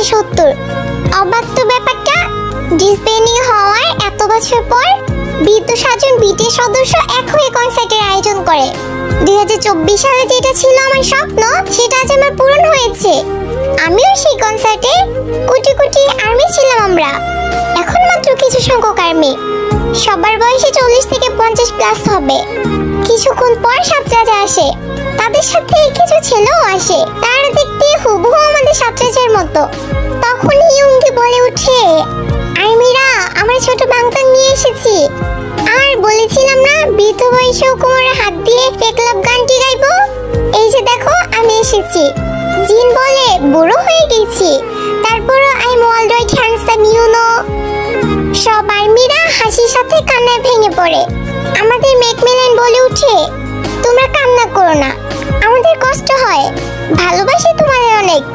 70। অবাক তো ব্যাপারটা, ডিসব্যান্ডিং হওয়ার এত বছর পর বিদ্যু সাজন বিটিএস সদস্য এক হয়ে কনসার্টের আয়োজন করে। 2024 সালে যেটা ছিল আমার স্বপ্ন সেটা আজ আমার পূরণ হয়েছে। আমিও সেই কনসার্টে কোটি কোটি আর্মি ছিলাম আমরা। এখন মাত্র কিছু সংখ্যক আর্মি, সবার বয়সে 40 থেকে 50 প্লাস হবে। কিছুক্ষণ পর সাতরাজা আসে, তাদের সাথে কিছু ছেলেও আসে। তারা দেখতে হুবহু আমাদের সাতরাজার মতো। তখনই ইয়ুঙ্গি বলে উঠে, আর্মিরা আমার ছোট বাংতান নিয়ে এসেছি। আর বলেছিলাম না বৃদ্ধ বয়সেও কোমরে হাত দিয়ে ফেকলাভ গানটি গাইবো, এই যে দেখো আমি এসেছি। জিন বলে বুড়ো হয়ে গেছি, তারপরও I am alright handsome you know. সব আর্মিরা হাসির সাথে কান্নায় ভেঙে পড়ে। আমাদের ম্যাকমিলান বলে উঠে, তোমরা কান্না করো না, আমাদের কষ্ট হয়, ভালোবাসি তোমাদের অনেক।